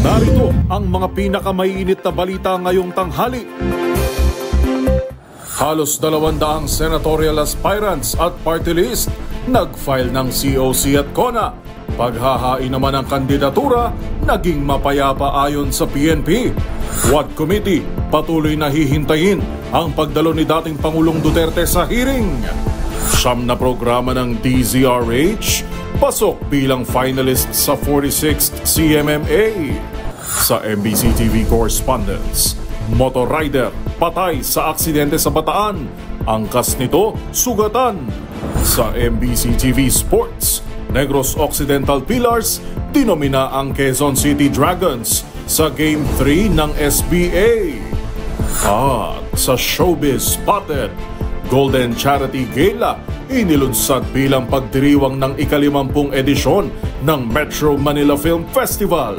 Narito ang mga pinakamainit na balita ngayong tanghali. Halos 200 senatorial aspirants at party list nag-file ng COC at CONA. Paghahain naman ng kandidatura, naging mapayapa ayon sa PNP. WAD Committee patuloy na hihintayin ang pagdalo ni dating Pangulong Duterte sa hearing. Siyam na programa ng DZRH pasok bilang finalist sa 46th CMMA. Sa MBC TV correspondents, motor rider patay sa aksidente sa Bataan. Angkas nito, sugatan. Sa MBC TV Sports, Negros Occidental Pillars dinomina ang Quezon City Dragons sa Game 3 ng SBA. At sa Showbiz Spotted, Golden Charity Gala inilunsad bilang pagdiriwang ng ika-50 edisyon ng Metro Manila Film Festival.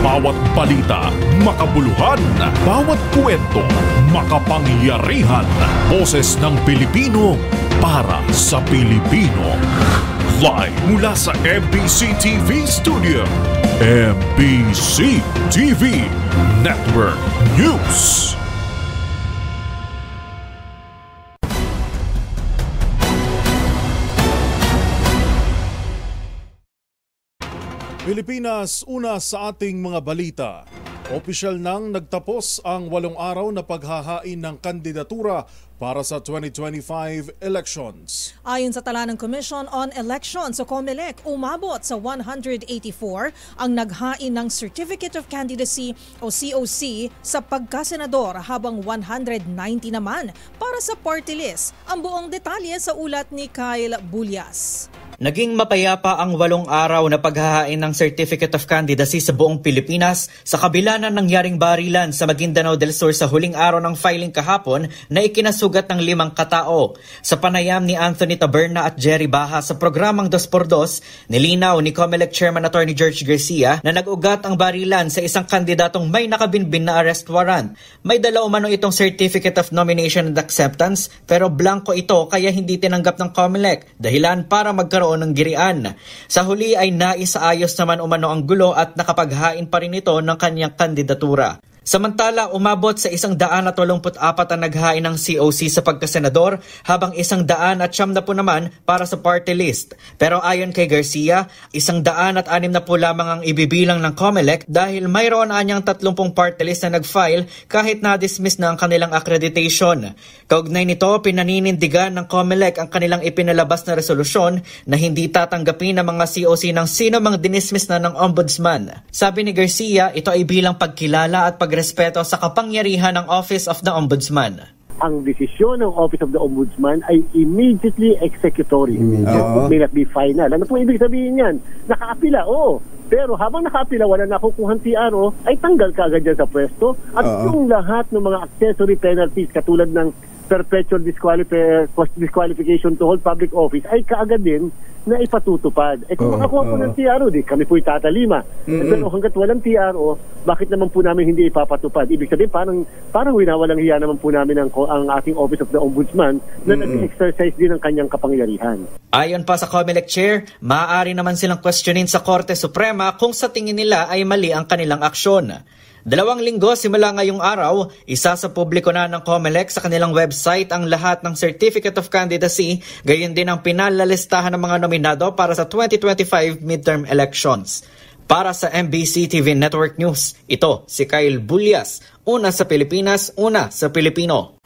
Bawat balita, makabuluhan. Bawat kwento, makapangyarihan. Boses ng Pilipino para sa Pilipino. Live mula sa MBC TV Studio. MBC TV Network News. Pilipinas, una sa ating mga balita. Opisyal nang nagtapos ang 8 araw na paghahain ng kandidatura para sa 2025 elections. Ayon sa tala ng Commission on Elections o COMELEC, umabot sa 184 ang naghain ng Certificate of Candidacy o COC sa pagkasenador habang 190 naman para sa party list. Ang buong detalye sa ulat ni Kyle Bulyas. Naging mapayapa ang 8 araw na paghahain ng Certificate of Candidacy sa buong Pilipinas sa kabila ng nangyaring barilan sa Maguindanao del Sur sa huling araw ng filing kahapon na ikinasugat ng 5 katao. Sa panayam ni Anthony Taberna at Jerry Baha sa programang 2x2, nilinaw ni COMELEC Chairman Attorney George Garcia na nag-ugat ang barilan sa isang kandidatong may nakabinbin na arrest warrant. May dala umano itong Certificate of Nomination and Acceptance pero blanco ito kaya hindi tinanggap ng COMELEC, dahilan para magkaroon ng girian. Sa huli ay naisaayos naman umano ang gulo at nakapaghain pa rin ito ng kanyang kandidatura. Samantala, umabot sa 184 ang naghain ng COC sa pagkasenador habang 190 naman para sa party list. Pero ayon kay Garcia, 160 lamang ang ibibilang ng COMELEC dahil mayroon anyang 30 party list na nag-file kahit na-dismiss na ang kanilang accreditation. Kaugnay nito, pinaninindigan ng COMELEC ang kanilang ipinalabas na resolusyon na hindi tatanggapin ng mga COC ng sino mang dinismiss na ng Ombudsman. Sabi ni Garcia, ito ay bilang pagkilala at respeto sa kapangyarihan ng Office of the Ombudsman. Ang desisyon ng Office of the Ombudsman ay immediately executory. It may not be final. Ano po ibig sabihin yan? Nakaapila, oo. Pero habang nakaapila, wala nakukuhang TRO, ay tanggal ka agad dyan sa pwesto. At yung lahat ng mga accessory penalties katulad ng perpetual disqualification to hold public office ay kaagad din na ipatutupad. Kung makakuha po ng TRO, di kami po'y tatalima. Pero hanggat walang TRO, bakit naman po namin hindi ipapatupad? Ibig sabihin, parang winawalang hiya naman po namin ang ating Office of the Ombudsman na nag-exercise din ng kanyang kapangyarihan. Ayon pa sa COMELEC Chair, maaari naman silang questionin sa Korte Suprema kung sa tingin nila ay mali ang kanilang aksyon. 2 linggo simula ngayong araw, isa sa publiko na ng COMELEC sa kanilang website ang lahat ng Certificate of Candidacy, gayon din ang pinalalistahan ng mga nominado para sa 2025 midterm elections. Para sa MBC TV Network News, ito si Kyle Bulyas, una sa Pilipinas, una sa Pilipino.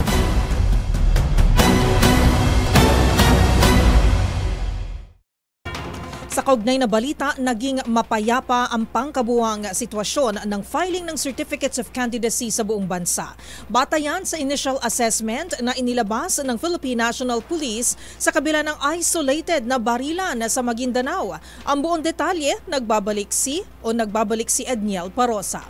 Sa kaugnay na balita, naging mapayapa ang pangkabuang sitwasyon ng filing ng Certificates of Candidacy sa buong bansa. Batayan sa initial assessment na inilabas ng Philippine National Police sa kabila ng isolated na barilan sa Maguindanao. Ang buong detalye, nagbabalik si Edniel Parosa.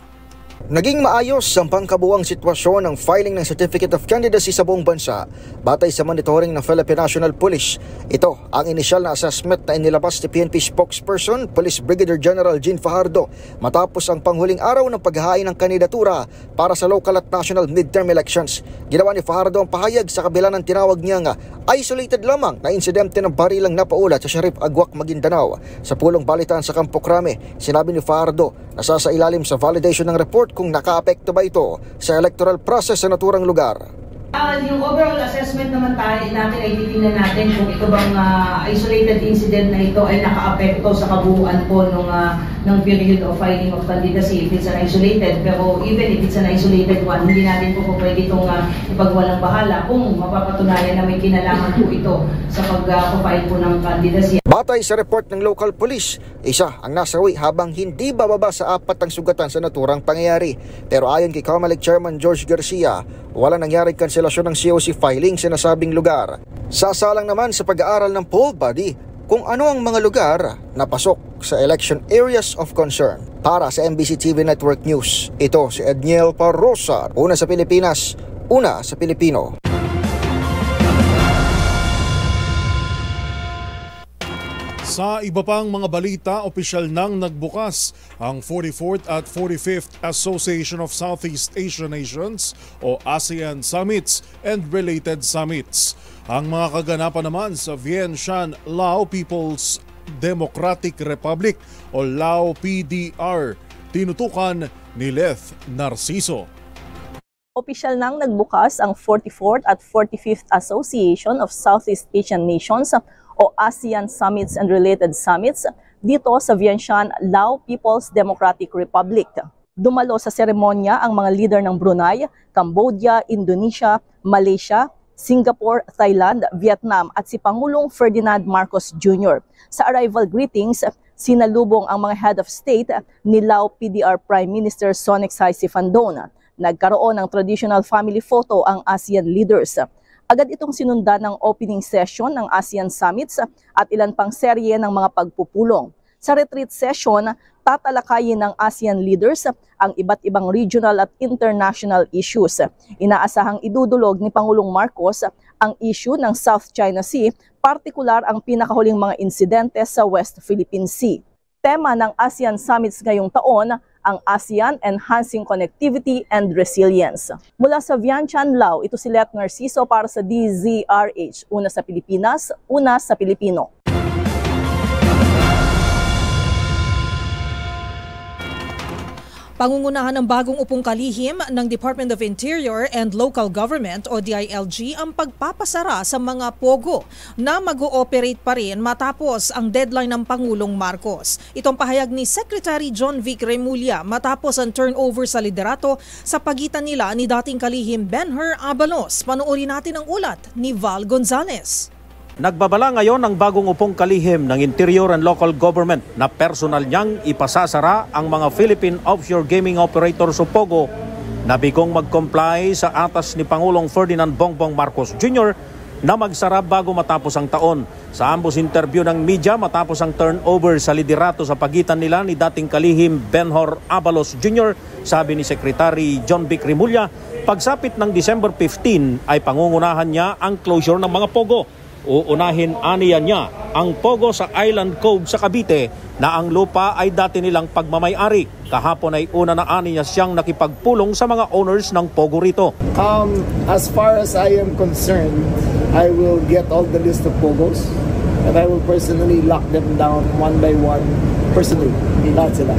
Naging maayos ang pangkabuang sitwasyon ng filing ng Certificate of Candidacy sa buong bansa batay sa monitoring ng Philippine National Police. Ito ang inisyal na assessment na inilabas ni PNP spokesperson Police Brigadier General Jean Fajardo matapos ang panghuling araw ng paghahain ng kandidatura para sa local at national midterm elections. Ginawa ni Fajardo ang pahayag sa kabila ng tinawag niyang isolated lamang na insidente ng barilang napaulat sa Sharif Agwak, Maguindanao. Sa pulong balitaan sa Campo Crame, sinabi ni Fajardo na sasailalim sa validation ng report kung nakaapekto ba ito sa electoral process sa naturang lugar. Yung overall assessment naman natin ay titingnan natin kung ito bang isolated incident na ito ay nakaapekto sa kabuuan po ng period of filing of candidacy if it's an isolated. Pero even if it's an isolated one, hindi natin po pwede itong ipagwalang bahala kung mapapatunayan na may kinalaman po ito sa pag-file po ng candidacy. Batay sa report ng local police, isa ang nasawi habang hindi bababa sa 4 ang sugatan sa naturang pangyayari. Pero ayon kay COMELEC Chairman George Garcia, wala nangyaring kanselasyon ng COC filing sa nasabing lugar. Sasalang naman sa pag-aaral ng poll body kung ano ang mga lugar na pasok sa election areas of concern. Para sa MBC TV Network News, ito si Edniel Parrosa, una sa Pilipinas, una sa Pilipino. Sa iba pang mga balita, opisyal nang nagbukas ang 44th at 45th Association of Southeast Asian Nations o ASEAN Summits and Related Summits. Ang mga kaganapan naman sa Vientiane, Lao People's Democratic Republic o Lao PDR, tinutukan ni Leth Narciso. Opisyal nang nagbukas ang 44th at 45th Association of Southeast Asian Nations o ASEAN Summits and Related Summits dito sa Vientiane, Lao People's Democratic Republic. Dumalo sa seremonya ang mga leader ng Brunei, Cambodia, Indonesia, Malaysia, Singapore, Thailand, Vietnam at si Pangulong Ferdinand Marcos Jr. Sa arrival greetings, sinalubong ang mga head of state ni Lao PDR Prime Minister Sonicsai Sifandon. Nagkaroon ng traditional family photo ang ASEAN leaders. Agad itong sinundan ng opening session ng ASEAN Summits at ilan pang serye ng mga pagpupulong. Sa retreat session, tatalakayin ng ASEAN leaders ang iba't ibang regional at international issues. Inaasahang idudulog ni Pangulong Marcos ang issue ng South China Sea, partikular ang pinakahuling mga insidente sa West Philippine Sea. Tema ng ASEAN Summits ngayong taon, ang ASEAN Enhancing Connectivity and Resilience. Mula sa Vientiane, Lao, ito si Leth Narciso para sa DZRH. Una sa Pilipinas, una sa Pilipino. Pangungunahan ng bagong upong kalihim ng Department of Interior and Local Government o DILG ang pagpapasara sa mga pogo na mag-ooperate pa rin matapos ang deadline ng Pangulong Marcos. Itong pahayag ni Secretary John Vic Remulla matapos ang turnover sa liderato sa pagitan nila ni dating kalihim Benher Abalos. Panoorin natin ang ulat ni Val Gonzalez. Nagbabala ngayon ang bagong upong kalihim ng Interior and Local Government na personal niyang ipasasara ang mga Philippine Offshore Gaming Operators o POGO na bigong mag-comply sa atas ni Pangulong Ferdinand Bongbong Marcos Jr. na magsara bago matapos ang taon. Sa ambos interview ng media matapos ang turnover sa liderato sa pagitan nila ni dating kalihim Benher Abalos Jr., sabi ni Secretary John Vic Remulla, pagsapit ng December 15 ay pangungunahan niya ang closure ng mga POGO. Uunahin aniya niya ang POGO sa Island Cove sa Cavite na ang lupa ay dati nilang pagmamay-ari. Kahapon ay una na aniya siyang nakipagpulong sa mga owners ng POGO rito. As far as I am concerned, I will get all the list of POGOs and I will personally lock them down one by one personally. Lahat sila.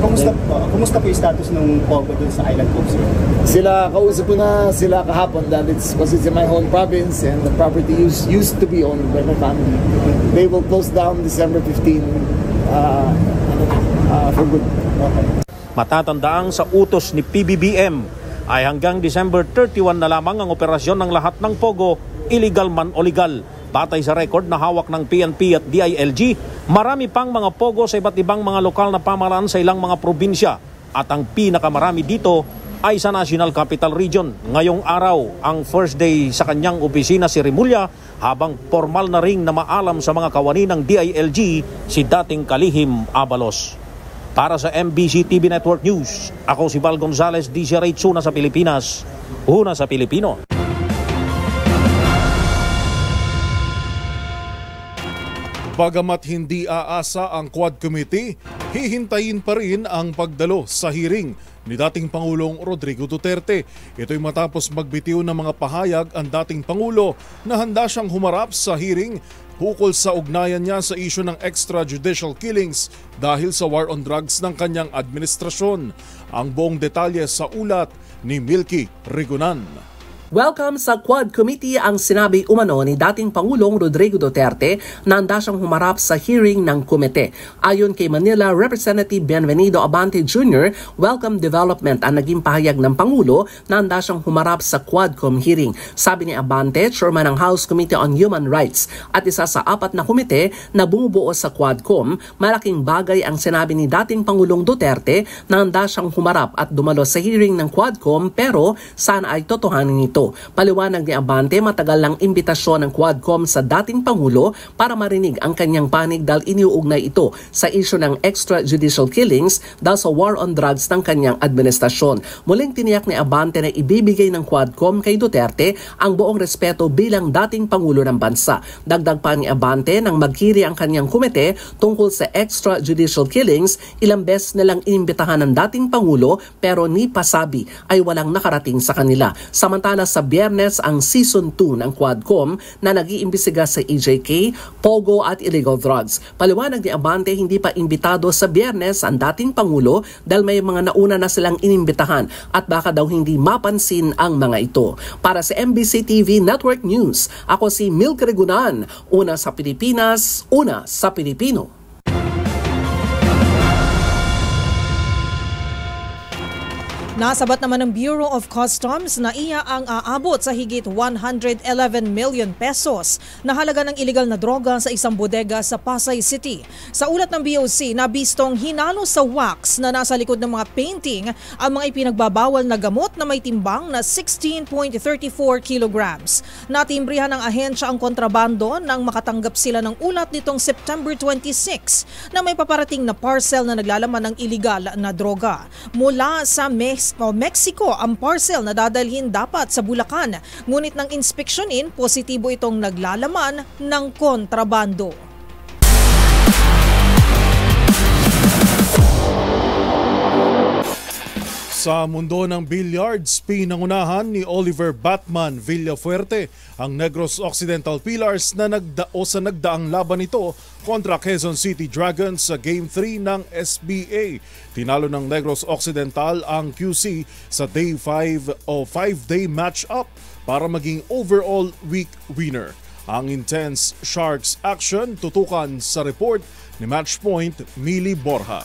Kumusta po yung status ng POGO dun sa Island Cove, sir? Sila, kausap ko na sila kahapon that it's in my home province and the property used to be owned by my family. They will close down December 15 for good. Okay. Matatandaang sa utos ni PBBM ay hanggang December 31 na lamang ang operasyon ng lahat ng POGO, illegal man o legal. Batay sa record na hawak ng PNP at DILG, marami pang mga POGO sa iba't ibang mga lokal na pamahalaan sa ilang mga probinsya at ang pinakamarami dito ay sa National Capital Region. Ngayong araw, ang first day sa kanyang opisina si Remulla habang formal na ring na maalam sa mga kawani ng DILG si dating kalihim Abalos. Para sa MBC TV Network News, ako si Val Gonzalez, DZRH, una sa Pilipinas, una sa Pilipino. Bagamat hindi aasa ang Quad Committee, hihintayin pa rin ang pagdalo sa hearing ni dating Pangulong Rodrigo Duterte. Ito'y matapos magbitiw ng mga pahayag ang dating Pangulo na handa siyang humarap sa hearing ukol sa ugnayan niya sa isyu ng extrajudicial killings dahil sa war on drugs ng kanyang administrasyon. Ang buong detalye sa ulat ni Milky Rigunan. Welcome sa Quad Committee ang sinabi umano ni dating Pangulong Rodrigo Duterte na handa siyang humarap sa hearing ng komite. Ayon kay Manila Representative Bienvenido Abante Jr., welcome development ang naging pahayag ng Pangulo na handa siyang humarap sa Quadcom hearing. Sabi ni Abante, chairman ng House Committee on Human Rights at isa sa 4 na komite na bumubuo sa Quadcom, malaking bagay ang sinabi ni dating Pangulong Duterte na handa siyang humarap at dumalo sa hearing ng Quadcom pero sana ay totohanin ito. Paliwanag ni Abante, matagal lang imbitasyon ng Quadcom sa dating Pangulo para marinig ang kanyang panig dahil iniuugnay ito sa isyu ng extrajudicial killings dahil sa war on drugs ng kanyang administrasyon. Muling tiniyak ni Abante na ibibigay ng Quadcom kay Duterte ang buong respeto bilang dating Pangulo ng bansa. Dagdag pa ni Abante, nang maghiri ang kanyang komite tungkol sa extrajudicial killings, ilang beses nilang inimbitahan ng dating Pangulo pero ni pasabi ay walang nakarating sa kanila. Samantala sa Biyernes ang Season 2 ng Quadcom na nag-iimbestiga sa EJK, Pogo at illegal drugs. Paliwanag ni Abante, hindi pa imbitado sa Biyernes ang dating Pangulo dahil may mga nauna na silang inimbitahan at baka daw hindi mapansin ang mga ito. Para sa MBC TV Network News, ako si Milky Rigunan, una sa Pilipinas, una sa Pilipino. Nasabat naman ng Bureau of Customs na iya ang aabot sa higit 111 million pesos na halaga ng iligal na droga sa isang bodega sa Pasay City. Sa ulat ng BOC, nabistong hinalo sa wax na nasa likod ng mga painting ang mga ipinagbabawal na gamot na may timbang na 16.34 kilograms. Natimbrihan ng ahensya ang kontrabando nang makatanggap sila ng ulat nitong September 26 na may paparating na parcel na naglalaman ng iligal na droga. Mula sa Mexico ang parcel na dadalhin dapat sa Bulacan. Ngunit nang inspeksyonin, positibo itong naglalaman ng kontrabando. Sa mundo ng billiards, pinangunahan ni Oliver Batman Villafuerte ang Negros Occidental Pillars na nagdaang laban nito kontra Quezon City Dragons sa Game 3 ng SBA. Tinalo ng Negros Occidental ang QC sa Day 5 o 5-day match-up para maging overall week winner. Ang intense Sharks action tutukan sa report ni Matchpoint Mili Borja.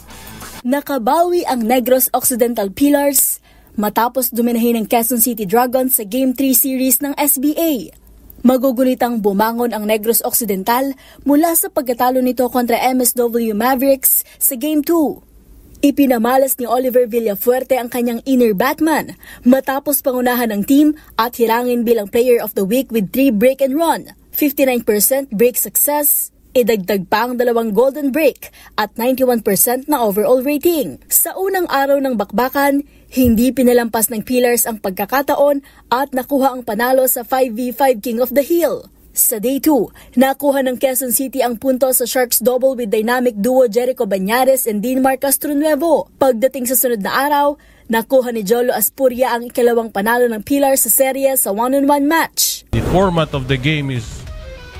Nakabawi ang Negros Occidental Pillars matapos duminahin ng Quezon City Dragons sa Game 3 series ng SBA. Magugulitang bumangon ang Negros Occidental mula sa pagkatalo nito kontra MSW Mavericks sa Game 2. Ipinamalas ni Oliver Villafuerte ang kanyang inner Batman matapos pangunahan ng team at hirangin bilang Player of the Week with 3 break and run, 59% break success, idagdag pa ang 2 golden break at 91% na overall rating. Sa unang araw ng bakbakan, hindi pinalampas ng Pillars ang pagkakataon at nakuha ang panalo sa 5v5 King of the Hill. Sa Day 2, nakuha ng Quezon City ang punto sa Sharks double with dynamic duo Jericho Banyares and Dinmar Castronuevo. Pagdating sa sunod na araw, nakuha ni Jolo Aspuria ang ikalawang panalo ng Pillars sa serye sa one-on-one match. The format of the game is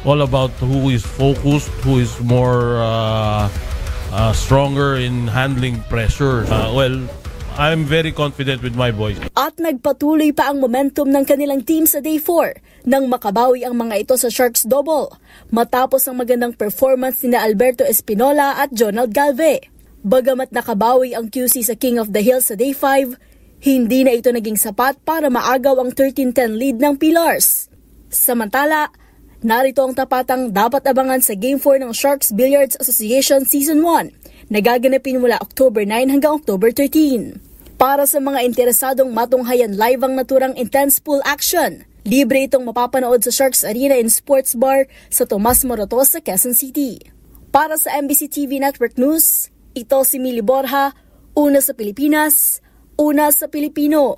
all about who is focused, who is more stronger in handling pressure. I'm very confident with my boys. At nagpatuloy pa ang momentum ng kanilang team sa Day 4 nang makabawi ang mga ito sa Sharks double matapos ang magandang performance ni Alberto Espinola at Jonald Galve. Bagamat nakabawi ang QC sa King of the Hill sa Day 5, hindi na ito naging sapat para maagaw ang 13-10 lead ng Pillars. Samantala, narito ang tapatang dapat abangan sa Game 4 ng Sharks Billiards Association Season 1 na gaganapin mula October 9 hanggang October 13. Para sa mga interesadong matunghayan live ang naturang intense pool action, libre itong mapapanood sa Sharks Arena and Sports Bar sa Tomas Morato sa Quezon City. Para sa MBC TV Network News, Ito si Mili Borja, una sa Pilipinas, una sa Pilipino.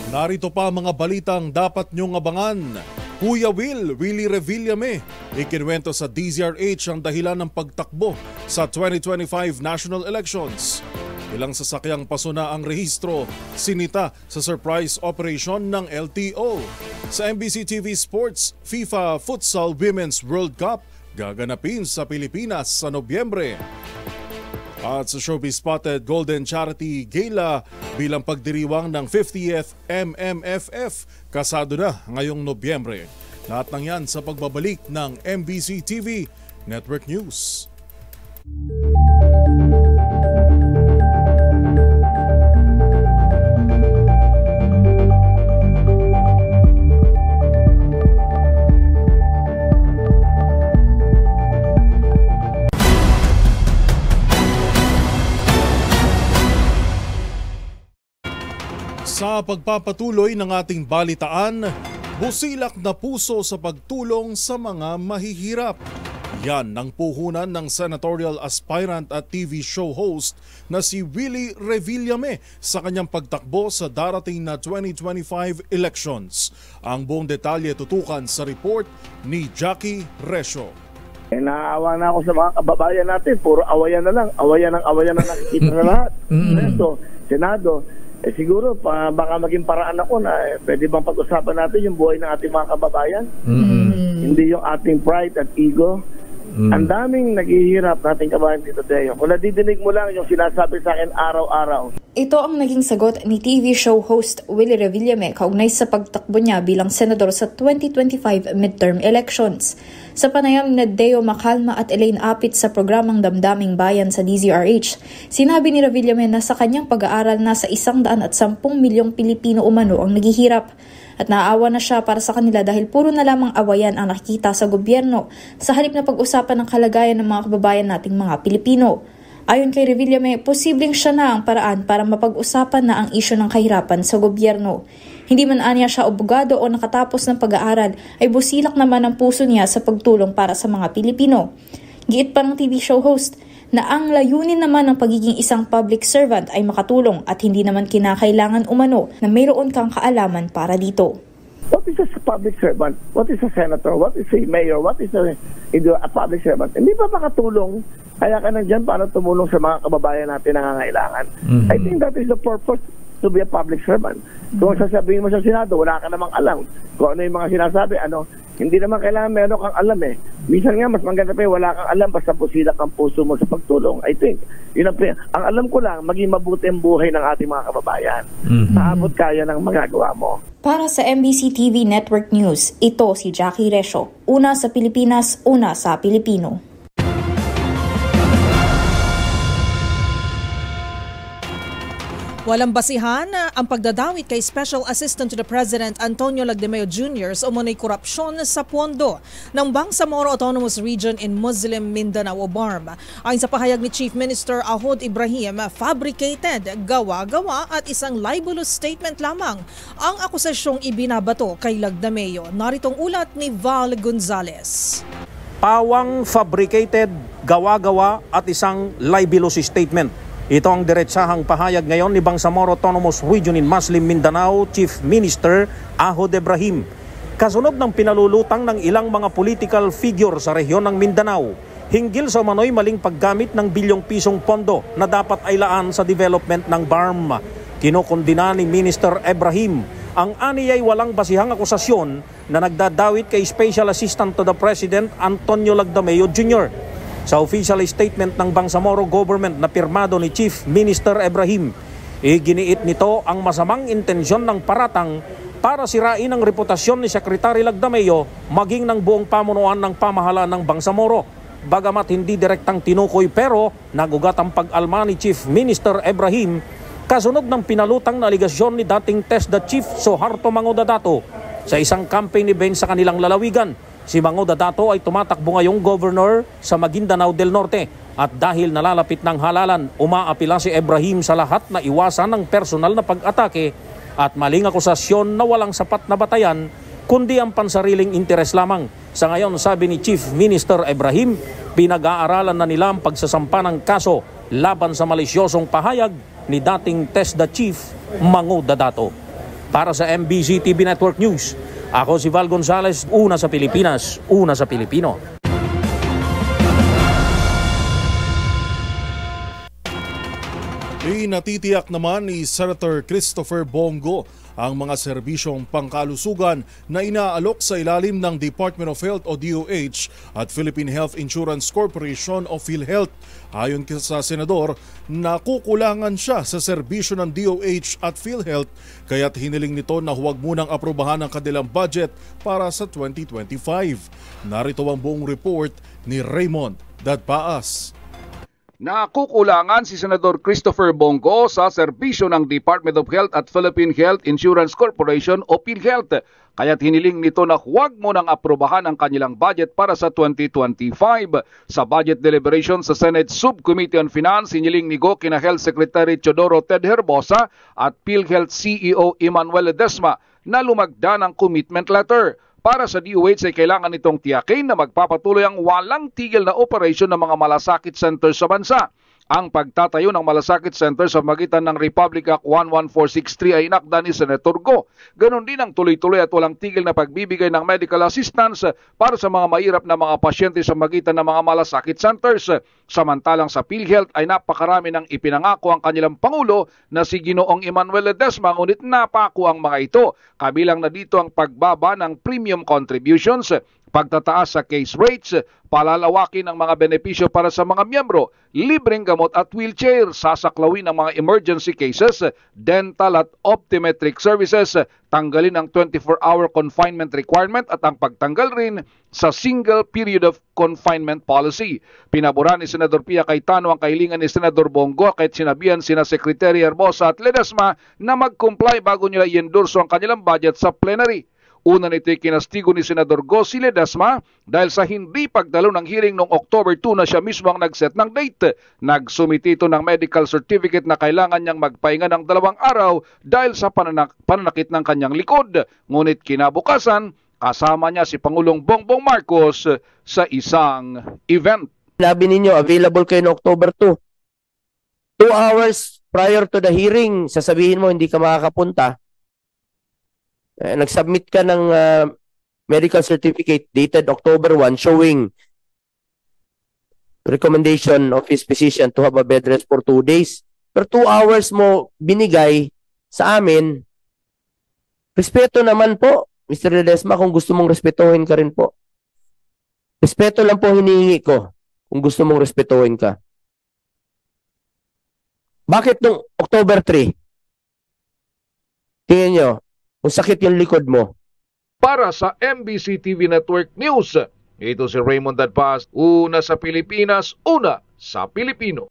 Narito pa mga balitang dapat niyong abangan. Kuya Willie Revillame, ikinwento sa DZRH ang dahilan ng pagtakbo sa 2025 national elections. Ilang sasakyang pasuna ang rehistro, sinita sa surprise operation ng LTO. Sa MBC TV Sports, FIFA Futsal Women's World Cup gaganapin sa Pilipinas sa Nobyembre. At sa showbiz spotted Golden Charity Gala bilang pagdiriwang ng 50th MMFF, kasado na ngayong Nobyembre. Lahat ng yan sa pagbabalik ng MBC TV Network News. Sa pagpapatuloy ng ating balitaan, busilak na puso sa pagtulong sa mga mahihirap. Yan ang puhunan ng senatorial aspirant at TV show host na si Willie Revillame sa kanyang pagtakbo sa darating na 2025 elections. Ang buong detalye tutukan sa report ni Jackie Resho. Naawa na ako sa mga kababayan natin. Puro awayan na lang. Awayan na nakikita na lahat. Senado. Siguro, baka maging paraan ako na pwede bang pag-usapan natin yung buhay ng ating mga kababayan? Hindi yung ating pride at ego. Ang daming naghihirap nating kababayan dito, Teo. Kung nadidinig mo lang yung sinasabi sa akin araw-araw. Ito ang naging sagot ni TV show host Willie Revillame kaugnay sa pagtakbo niya bilang senador sa 2025 midterm elections. Sa panayam ni Deo Macalma at Elaine Apit sa programang Damdaming Bayan sa DZRH, sinabi ni Revillame na sa kanyang pag-aaral na sa 110 milyong Pilipino umano ang naghihirap. At naawa na siya para sa kanila dahil puro na lamang awayan ang nakikita sa gobyerno sa halip na pag-usapan ng kalagayan ng mga kababayan nating mga Pilipino. Ayon kay Revillame, posibleng siya na ang paraan para mapag-usapan na ang isyu ng kahirapan sa gobyerno. Hindi man aniya siya abogado o nakatapos ng pag-aaral, ay busilak naman ang puso niya sa pagtulong para sa mga Pilipino. Giit pa ng TV show host na ang layunin naman ng pagiging isang public servant ay makatulong at hindi naman kinakailangan umano na mayroon kang kaalaman para dito. What is a public servant? What is a senator? What is a mayor? What is a public servant? Hindi ba makatulong? Kaya ka nandyan para tumulong sa mga kababayan natin na nangangailangan. I think that is the purpose to be a public servant. Kung sasabihin mo sa Senado, wala ka namang alam. Kung ano yung mga sinasabi, hindi naman kailangan meron kang alam eh. Minsan nga, mas maganda pa wala kang alam basta busilak ang puso mo sa pagtulong. I think, yun ang alam ko lang, maging mabuti ang buhay ng ating mga kababayan. Naabot kaya ng magagawa mo. Para sa MBC TV Network News, ito si Jackie Resho. Una sa Pilipinas, una sa Pilipino. Walang basihan ang pagdadawit kay Special Assistant to the President Antonio Lagdameo Jr. sa umunay korupsyon sa pondo ng Bangsamoro Autonomous Region in Muslim Mindanao o BARM. Ayon sa pahayag ni Chief Minister Ahod Ibrahim, fabricated, gawa-gawa at isang libelous statement lamang ang akusasyong ibinabato kay Lagdameo. Naritong ulat ni Val Gonzalez. Pawang fabricated, gawa-gawa at isang libelous statement. Ito ang diretsahang pahayag ngayon ni Bangsamoro Autonomous Region in Muslim Mindanao Chief Minister Ahod Ibrahim. Kasunod ng pinalulutang ng ilang mga political figure sa rehiyon ng Mindanao hinggil sa umano'y maling paggamit ng bilyong pisong pondo na dapat ay laan sa development ng BARM. Kinokondina ni Minister Ibrahim ang aniyay walang basihang akusasyon na nagdadawit kay Special Assistant to the President Antonio Lagdameo Jr. Sa official statement ng Bangsamoro government na pirmado ni Chief Minister Ibrahim, iginiit nito ang masamang intensyon ng paratang para sirain ang reputasyon ni Secretary Lagdameo maging ng buong pamunuan ng pamahalaan ng Bangsamoro. Bagamat hindi direktang tinukoy pero nagugat ang pag-alma ni Chief Minister Ibrahim kasunod ng pinalutang na aligasyon ni dating TESDA Chief Soharto Mangudadato sa isang campaign event sa kanilang lalawigan. Si Mangudadato ay tumatakbo ngayong governor sa Maguindanao del Norte at dahil nalalapit ng halalan, umaapila si Ibrahim sa lahat na iwasan ng personal na pag-atake at maling akusasyon na walang sapat na batayan kundi ang pansariling interes lamang. Sa ngayon, sabi ni Chief Minister Ibrahim, pinag-aaralan na nila ang pagsasampa ng kaso laban sa malisyosong pahayag ni dating TESDA Chief Mangu Dadato. Para sa MBC TV Network News, ako si Val Gonzales, una sa Pilipinas, una sa Pilipino. Natitiyak naman ni Senator Christopher Bongo ang mga serbisyong pangkalusugan na inaalok sa ilalim ng Department of Health o DOH at Philippine Health Insurance Corporation o PhilHealth. Ayon sa senador, nakukulangan siya sa serbisyo ng DOH at PhilHealth kaya't hiniling nito na huwag munang aprobahan ang kanilang budget para sa 2025. Narito ang buong report ni Raymond Dadpaas. Nakukulangan si Senador Christopher Bongo sa serbisyo ng Department of Health at Philippine Health Insurance Corporation o PhilHealth. Kaya't hiniling nito na huwag mo nang aprobahan ang kanilang budget para sa 2025. Sa budget deliberation sa Senate Subcommittee on Finance, hiniling ni Go kina Health Secretary Teodoro Ted Herbosa at PhilHealth CEO Emmanuel Ledesma na lumagda ng commitment letter. Para sa DOH ay kailangan itong tiyakin na magpapatuloy ang walang tigil na operasyon ng mga malasakit centers sa bansa. Ang pagtatayo ng malasakit center sa magitan ng Republic Act 11463 ay inakda ni Senator Go. Ganon din ang tuloy-tuloy at walang tigil na pagbibigay ng medical assistance para sa mga mahirap na mga pasyente sa magitan ng mga malasakit centers. Samantalang sa PhilHealth ay napakarami ng ipinangako ang kanilang Pangulo na si Ginoong Emmanuel Ledesma, ngunit napako ang mga ito. Kabilang na dito ang pagbaba ng premium contributions, pagtataas sa case rates, palalawakin ang mga benepisyo para sa mga miyembro, libreng gamot at wheelchair, sasaklawin ang mga emergency cases, dental at optometric services, tanggalin ang 24-hour confinement requirement at ang pagtanggal rin sa single period of confinement policy. Pinabura ni Senador Pia Cayetano ang kahilingan ni Senador Bongo kahit sinabihan sina Secretary Herbosa at Ledesma na mag-comply bago nila i-endorso ang kanilang budget sa plenary. Una nito'y kinastigo ni Senador Go si Ledesma dahil sa hindi pagdalo ng hearing noong October 2 na siya mismo ang nag-set ng date. Nagsumiti ito ng medical certificate na kailangan niyang magpahinga ng 2 araw dahil sa pananakit ng kanyang likod. Ngunit kinabukasan, kasama niya si Pangulong Bongbong Marcos sa isang event. Sabi ninyo, available kayo noong October 2. 2 hours prior to the hearing, sasabihin mo hindi ka makakapunta. Nag-submit ka ng medical certificate dated October 1 showing recommendation of his physician to have a bed rest for 2 days. Pero 2 hours mo binigay sa amin. Respeto naman po, Mr. Ledesma, kung gusto mong respetuhin ka rin po. Respeto lang po hinihingi ko kung gusto mong respetuhin ka. Bakit nung October 3? Tingnan nyo. Kung sakit yung likod mo. Para sa MBC TV Network News, ito si Raymond Dadpaas, una sa Pilipinas, una sa Pilipino.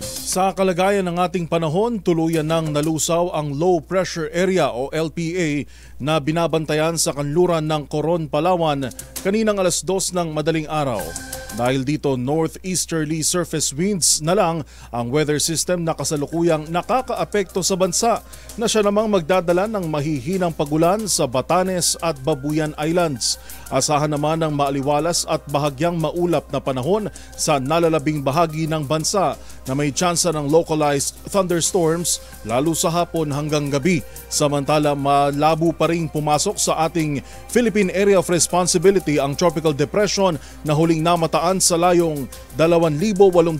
Sa kalagayan ng ating panahon, tuluyan nang nalusaw ang low pressure area o LPA na binabantayan sa kanluran ng Coron, Palawan kaninang 2:00 ng madaling araw. Dahil dito, northeasterly surface winds na lang ang weather system na kasalukuyang nakakaapekto sa bansa na siya namang magdadala ng mahihinang pagulan sa Batanes at Babuyan Islands. Asahan naman ng maaliwalas at bahagyang maulap na panahon sa nalalabing bahagi ng bansa na may tsansa ng localized thunderstorms lalo sa hapon hanggang gabi. Samantala, malabo pa rin pumasok sa ating Philippine Area of Responsibility ang tropical depression na huling namataan sa layong 2,825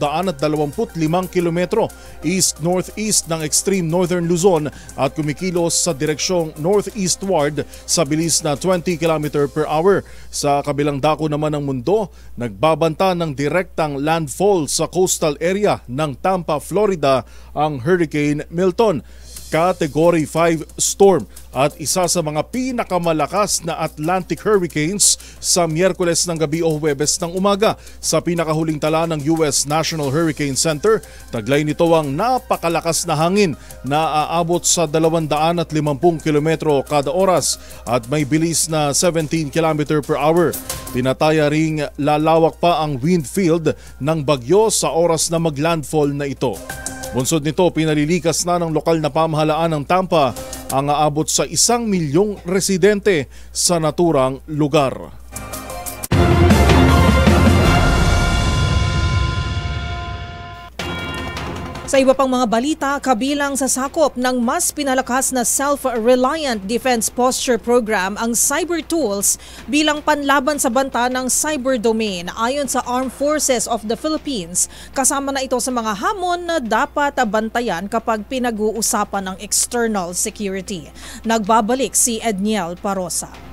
kilometro east-northeast ng extreme northern Luzon at kumikilos sa direksyong northeastward sa bilis na 20 km per hour. Sa kabilang dako naman ng mundo, nagbabanta ng direktang landfall sa coastal area ng Tampa, Florida ang Hurricane Milton. Category 5 storm at isa sa mga pinakamalakas na Atlantic hurricanes sa Miyerkules ng gabi o Huwebes ng umaga. Sa pinakahuling tala ng US National Hurricane Center, taglay nito ang napakalakas na hangin na aabot sa 250 kilometro kada oras at may bilis na 17 km per hour. Tinataya ring lalawak pa ang wind field ng bagyo sa oras na maglandfall na ito. Bunsod nito, pinalilikas na ng lokal na pamahalaan ng Tampa ang aabot sa 1 milyong residente sa naturang lugar. Sa iba pang mga balita, kabilang sa sakop ng mas pinalakas na Self-Reliant Defense Posture Program ang cyber tools bilang panlaban sa banta ng cyber domain ayon sa Armed Forces of the Philippines. Kasama na ito sa mga hamon na dapat bantayan kapag pinag-uusapan ng external security. Nagbabalik si Edniel Parosa.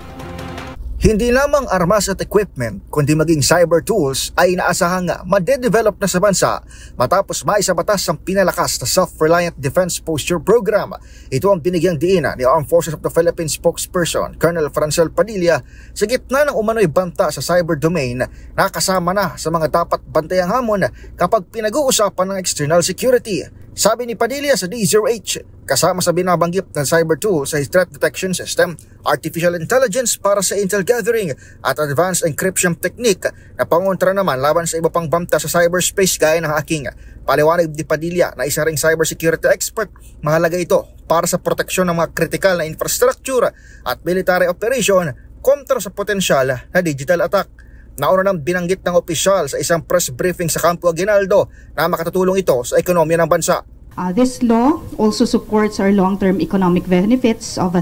Hindi lamang armas at equipment, kundi maging cyber tools ay inaasahang madedevelop na sa bansa matapos maisabatas ang pinalakas na Self-Reliant Defense Posture Program. Ito ang binigyang diin ni Armed Forces of the Philippines spokesperson Colonel Francel Padilla sa gitna ng umano'y banta sa cyber domain na kasama na sa mga dapat bantayang hamon kapag pinag-uusapan ng external security. Sabi ni Padilla sa D0H, kasama sa binabanggit ng cyber tool sa threat detection system, artificial intelligence para sa intel gathering at advanced encryption technique na pangontra naman laban sa iba pang banta sa cyberspace gaya ng hacking. Paliwanag ni Padilla na isa ring cybersecurity expert, mahalaga ito para sa proteksyon ng mga kritikal na infrastructure at military operation kontra sa potensyal na digital attack. Nauna nang binanggit ng opisyal sa isang press briefing sa Campo Aguinaldo na makatutulong ito sa ekonomiya ng bansa. This law also supports our long-term economic benefits of a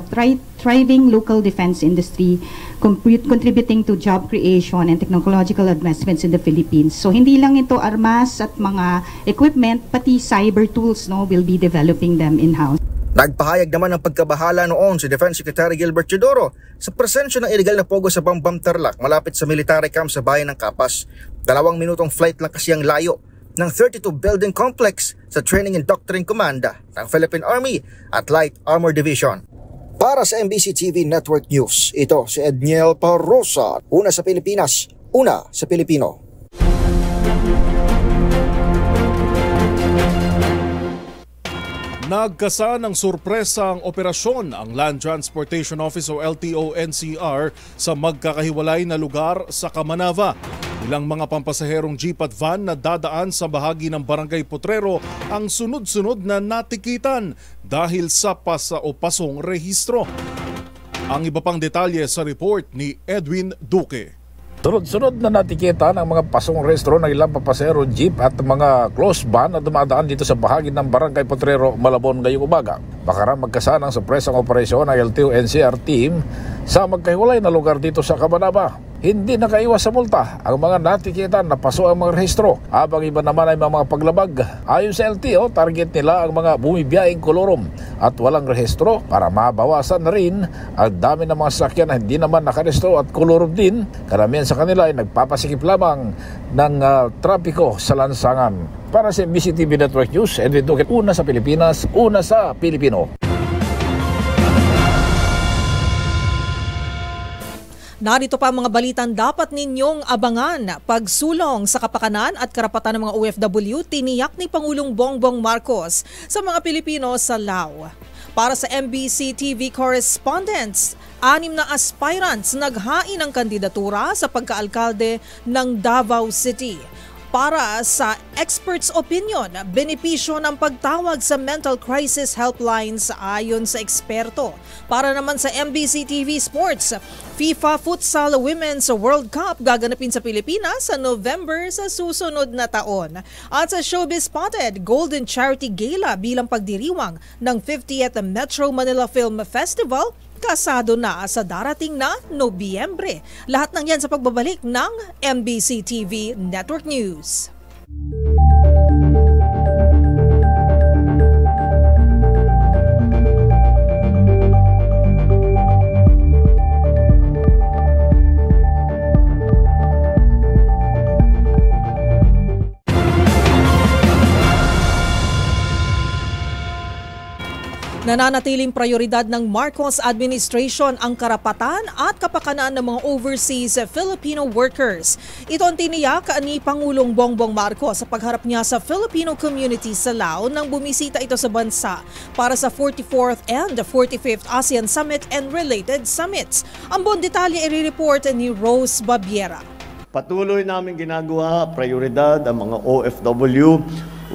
thriving local defense industry, contributing to job creation and technological advancements in the Philippines. So hindi lang ito armas at mga equipment, pati cyber tools will be developing them in-house. Nagpahayag naman ng pagkabahala noon si Defense Secretary Gilbert Teodoro sa presensya ng illegal na pogo sa Bambam Tarlac malapit sa military camp sa bayan ng Capas. 2 minutong flight lang kasi ang layo ng 32 building complex sa Training and Doctrine Command ng Philippine Army at Light Armor Division. Para sa MBC TV Network News, ito si Edniel Parosa. Una sa Pilipinas, una sa Pilipino. Nagkasa ng sorpresa ang operasyon ang Land Transportation Office o LTO-NCR sa magkakahiwalay na lugar sa Kamanava. Ilang mga pampasaherong jeep at van na dadaan sa bahagi ng Barangay Potrero ang sunod-sunod na natikitan dahil sa pasa o pasong rehistro. Ang iba pang detalye sa report ni Edwin Duque. Sunod-sunod na natikita ng mga pasong rehistro ng ilang papasero jeep at mga close van na dumadaan dito sa bahagi ng Barangay Potrero, Malabon ngayong umaga. Bakaram magkasanang sa presang operasyon ng LTO-NCR team sa magkahiwalay na lugar dito sa Kamanava. Hindi nakaiwas sa multa ang mga natikitan na paso ang mga rehistro, habang iba naman ay mga paglabag. Ayon sa LTO, target nila ang mga bumibiyahing kolorom at walang rehistro para mabawasan na rin ang dami ng mga sasakyan na hindi naman nakarehistro at kolorom din. Karamihan sa kanila ay nagpapasikip lamang ng trapiko sa lansangan. Para sa MBC TV Network News, Edwin Duque, una sa Pilipinas, una sa Pilipino. Narito pa ang mga balitang dapat ninyong abangan. Pagsulong sa kapakanan at karapatan ng mga OFW, tiniyak ni Pangulong Bongbong Marcos sa mga Pilipino sa Lao. Para sa MBC TV correspondents, 6 na aspirants naghain ng kandidatura sa pagkaalkalde ng Davao City. Para sa experts' opinion, benepisyo ng pagtawag sa mental crisis helplines ayon sa eksperto. Para naman sa MBC TV Sports, FIFA Futsal Women's World Cup gaganapin sa Pilipinas sa November sa susunod na taon. At sa Showbiz Spotted, Golden Charity Gala bilang pagdiriwang ng 50th Metro Manila Film Festival kasado na sa darating na Nobyembre. Lahat ng yan sa pagbabalik ng MBC TV Network News. Nananatiling prioridad ng Marcos administration ang karapatan at kapakanan ng mga overseas Filipino workers. Ito ang tiniyak ni Pangulong Bongbong Marcos sa pagharap niya sa Filipino community sa Lao nang bumisita ito sa bansa para sa 44th and 45th ASEAN Summit and related summits. Ang buong detalye i-report ni Rose Babiera. Patuloy namin ginagawa prioridad ang mga OFW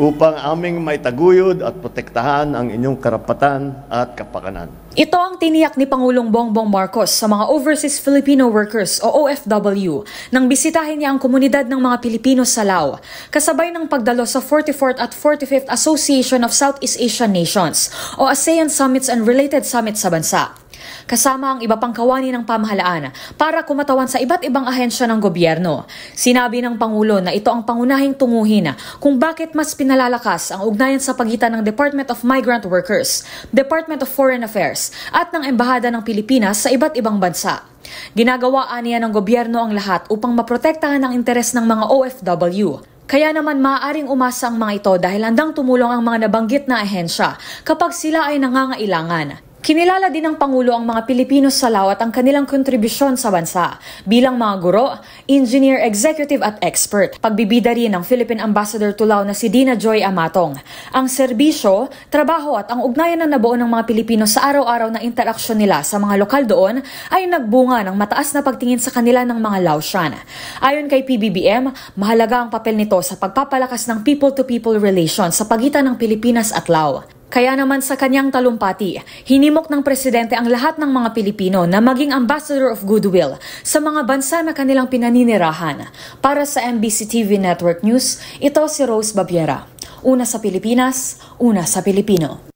upang aming maitaguyod at protektahan ang inyong karapatan at kapakanan. Ito ang tiniyak ni Pangulong Bongbong Marcos sa mga Overseas Filipino Workers o OFW nang bisitahin niya ang komunidad ng mga Pilipino sa Lao, kasabay ng pagdalo sa 44th at 45th Association of Southeast Asian Nations o ASEAN Summits and Related Summits sa bansa. Kasama ang iba pang kawani ng pamahalaan para kumatawan sa iba't ibang ahensya ng gobyerno. Sinabi ng Pangulo na ito ang pangunahing tunguhin kung bakit mas pinalalakas ang ugnayan sa pagitan ng Department of Migrant Workers, Department of Foreign Affairs at ng Embahada ng Pilipinas sa iba't ibang bansa. Ginagawaan niya ng gobyerno ang lahat upang maprotektahan ang interes ng mga OFW. Kaya naman maaaring umasa ang mga ito dahil handang tumulong ang mga nabanggit na ahensya kapag sila ay nangangailangan. Kinilala din ng Pangulo ang mga Pilipino sa Lao at ang kanilang kontribusyon sa bansa bilang mga guro, engineer, executive at expert. Pagbibida rin ng Philippine Ambassador to Lao na si Dina Joy Amatong. Ang serbisyo, trabaho at ang ugnayan na nabuo ng mga Pilipino sa araw-araw na interaksyon nila sa mga lokal doon ay nagbunga ng mataas na pagtingin sa kanila ng mga Laotian. Ayon kay PBBM, mahalaga ang papel nito sa pagpapalakas ng people-to-people relations sa pagitan ng Pilipinas at Lao. Kaya naman sa kanyang talumpati, hinimok ng Presidente ang lahat ng mga Pilipino na maging ambassador of goodwill sa mga bansa na kanilang pinaninirahan. Para sa MBC TV Network News, ito si Rose Babiera. Una sa Pilipinas, una sa Pilipino.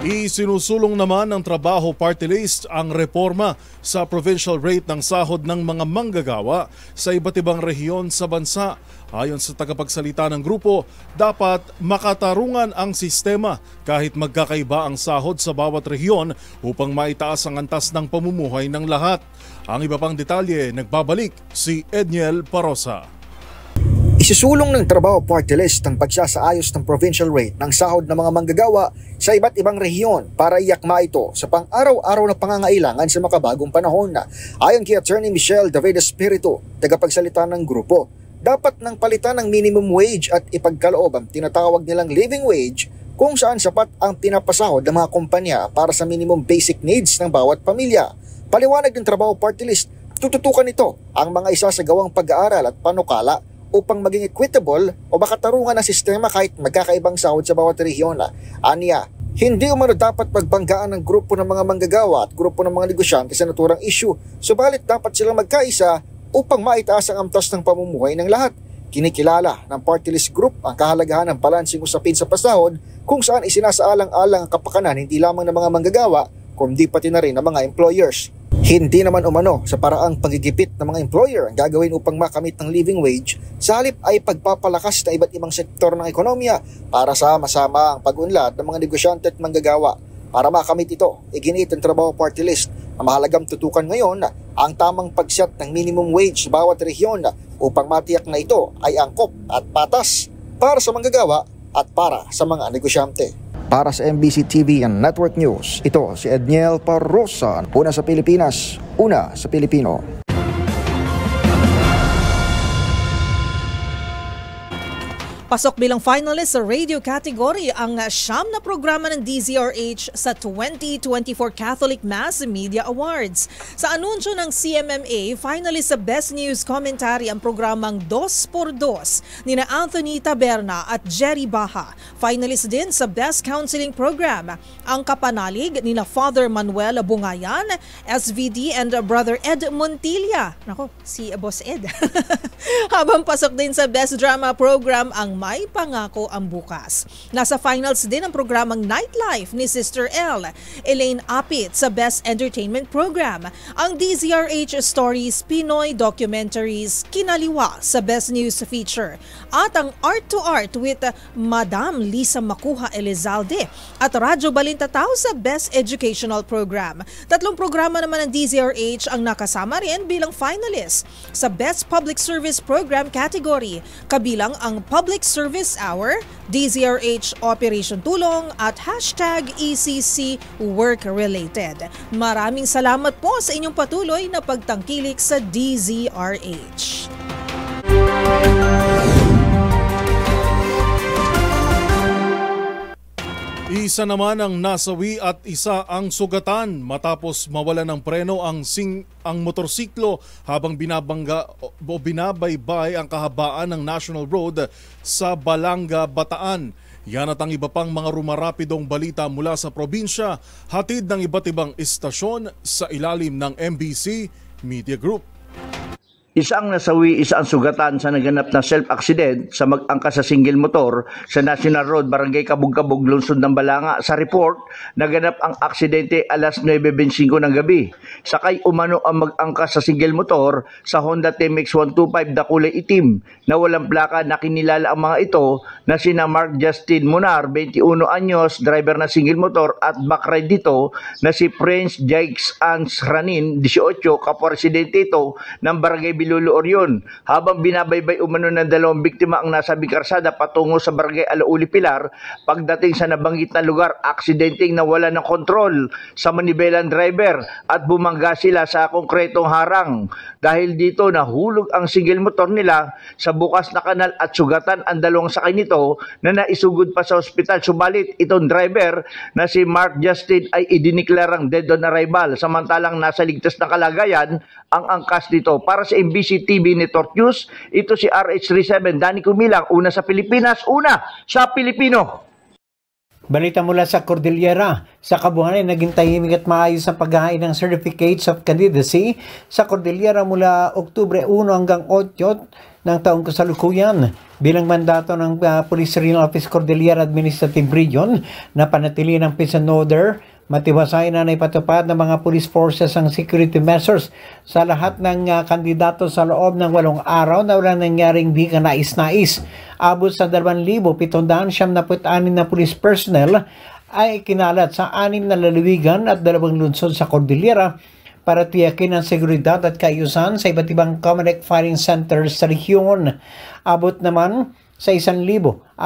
Isinusulong naman ng Trabaho Party List ang reforma sa provincial rate ng sahod ng mga manggagawa sa iba't ibang rehiyon sa bansa. Ayon sa tagapagsalita ng grupo, dapat makatarungan ang sistema kahit magkakaiba ang sahod sa bawat rehiyon upang maitaas ang antas ng pamumuhay ng lahat. Ang iba pang detalye, nagbabalik si Edniel Parosa. Isusulong ng Trabaho Party List ang pagsasaayos ng provincial rate ng sahod ng mga manggagawa sa iba't ibang rehiyon para iakma ito sa pang-araw-araw na pangangailangan sa makabagong panahon. Ayon kay Attorney Michelle David Espiritu, tagapagsalita ng grupo, dapat nang palitan ng minimum wage at ipagkaloob ang tinatawag nilang living wage kung saan sapat ang pinapasahod ng mga kumpanya para sa minimum basic needs ng bawat pamilya. Paliwanag ng Trabaho Party List, tututukan ito ang mga isasagawang pag-aaral at panukala upang maging equitable o makatarungan ng sistema kahit magkakaibang sahod sa bawat rehiyon. Aniya, hindi umano dapat pagbanggaan ng grupo ng mga manggagawa at grupo ng mga negosyante sa naturang issue, subalit dapat silang magkaisa upang maitaas ang antas ng pamumuhay ng lahat. Kinikilala ng Party List Group ang kahalagahan ng balansing usapin sa pasahod kung saan isinasaalang-alang ang kapakanan hindi lamang ng mga manggagawa kundi pati na rin ng mga employers. Hindi naman umano sa paraang pagigipit ng mga employer ang gagawin upang makamit ng living wage, sa halip ay pagpapalakas na iba't ibang sektor ng ekonomiya para sama-sama ang pag-unlad ng mga negosyante at manggagawa. Para makamit ito, iginit ang Trabaho Party List na mahalagang tutukan ngayon ang tamang pagset ng minimum wage sa bawat rehiyon upang matiyak na ito ay angkop at patas para sa manggagawa at para sa mga negosyante. Para sa MBC TV and Network News, ito si Edniel Parosa. Una sa Pilipinas, una sa Pilipino. Pasok bilang finalist sa radio category ang siyam na programa ng DZRH sa 2024 Catholic Mass Media Awards. Sa anunsyo ng CMMA, finalist sa Best News Commentary ang programang 2x2 nina Anthony Taberna at Jerry Baha. Finalist din sa Best Counseling Program ang kapanalig nina Father Manuel Bungayan, SVD and Brother Ed Montilla. Nako, si Boss Ed. Habang pasok din sa Best Drama Program ang May Pangako ang Bukas. Nasa finals din ang programang Nightlife ni Sister L. Elaine Apit sa Best Entertainment Program. Ang DZRH Stories Pinoy Documentaries Kinaliwa sa Best News Feature. At ang Art to Art with Madam Lisa Makuha Elizalde at Radyo Balintataw sa Best Educational Program. Tatlong programa naman ng DZRH ang nakasama rin bilang finalist sa Best Public Service Program category, kabilang ang Public Service Hour, DZRH Operation Tulong at #ECC Work Related. Maraming salamat po sa inyong patuloy na pagtangkilik sa DZRH. Isa naman ang nasawi at isa ang sugatan matapos mawala ng preno ang motorsiklo habang binabaybay ang kahabaan ng National Road sa Balanga, Bataan. Yan at ang iba pang mga rumarapidong balita mula sa probinsya, hatid ng iba't ibang istasyon sa ilalim ng MBC Media Group. Isa ang nasawi, isa ang sugatan sa naganap na self-accident sa mag-angkas sa single motor sa National Road, Barangay Kabug-Kabug, Lungsod ng Balanga. Sa report, naganap ang aksidente alas 9:25 ng gabi. Sakay umano ang mag-angkas sa single motor sa Honda TMX 125 na kulay itim na walang plaka. Nakinilala ang mga ito na sina Mark Justin Munar, 21 anyos, driver na single motor, at backride dito na si Prince Jikes Ans Ranin, 18, kapwa-residente ito ng Barangay Bilulu Orion. Habang binabaybay umano ng dalawang biktima ang nasabing karsada patungo sa Barangay Alauli Pilar, pagdating sa nabanggit na lugar, aksidenteng nawala ng kontrol sa manibelang driver at bumangga sila sa konkretong harang. Dahil dito nahulog ang single motor nila sa bukas na kanal at sugatan ang dalawang sakay nito na naisugod pa sa ospital. Subalit itong driver na si Mark Justin ay idiniklarang dead on arrival, samantalang nasa ligtas na kalagayan ang angkas nito. Para sa MBC TV Network News, ito si RH37 Danny Kumilang, una sa Pilipinas, una sa Pilipino. Balita mula sa Cordillera. Sa kabuuan ay naging tahimik at maayos ang paghahain ng Certificates of Candidacy sa Cordillera mula Oktubre 1 hanggang 8 ng taong kasalukuyan. Bilang mandato ng Police Regional Office Cordillera Administrative Region na panatili ng peace and order, matiwasay na naipatupad ng mga police forces ang security measures sa lahat ng kandidato sa loob ng 8 araw na walang nangyaring di kanais-nais. Abot sa 2,776 na police personnel ay kinalat sa 6 na lalawigan at 2 lungsod sa Cordillera para tiyakin ang seguridad at kaayusan sa iba't ibang COMELEC firing centers sa rehiyon. Abot naman sa 1,457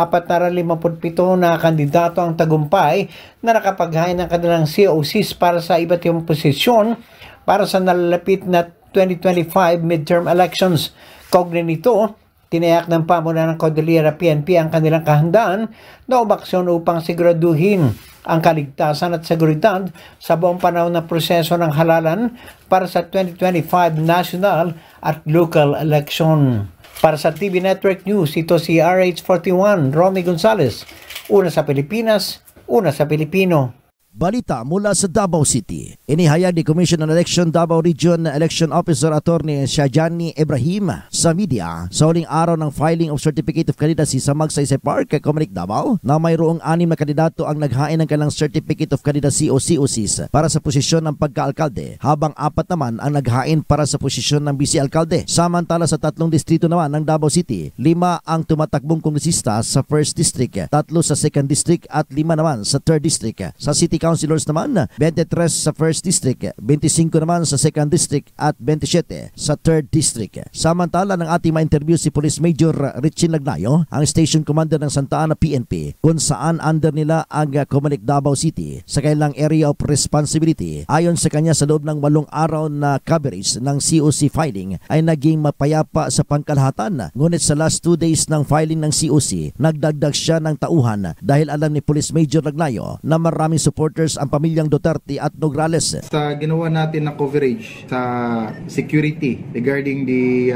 na kandidato ang tagumpay na nakapaghain ng kanilang COCs para sa iba't ibang posisyon para sa nalalapit na 2025 midterm elections. Kaugnay nito, tinayak ng pamunuan ng Cordillera PNP ang kanilang kahandaan na umaksyon upang siguraduhin ang kaligtasan at seguridad sa buong panahon ng proseso ng halalan para sa 2025 national at local election. Para sa TV Network News, ito si RH41 Romy Gonzalez, una sa Pilipinas, una sa Pilipino. Balita mula sa Davao City. Inihayag ni Commission on Election Davao Region Election Officer Attorney Shajani Ibrahim sa media sa huling araw ng filing of Certificate of Candidacy sa Magsaysay Park, COMELEC Davao, na mayroong 6 na kandidato ang naghain ng kanilang Certificate of Candidacy o COCs para sa posisyon ng pagka-alkalde, habang 4 naman ang naghain para sa posisyon ng vice-alkalde. Samantala sa 3 distrito naman ng Davao City, 5 ang tumatakbong kongresista sa 1st District, 3 sa 2nd District at 5 naman sa 3rd District. Sa City Councilors naman, 23 sa 1st District, 25 naman sa 2nd District at 27 sa 3rd District. Samantala, ng ating ma-interview si Police Major Richin Lagnayo, ang Station Commander ng Santa Ana PNP, kung saan under nila ang COMELEC Davao City sa kailang area of responsibility. Ayon sa kanya, sa loob ng 8 araw na coverage ng COC filing ay naging mapayapa sa pangkalahatan. Ngunit sa last 2 days ng filing ng COC, nagdagdag siya ng tauhan dahil alam ni Police Major Lagnayo na maraming supporters ang pamilyang Duterte at Nograles. Sa ginawa natin na coverage sa security regarding the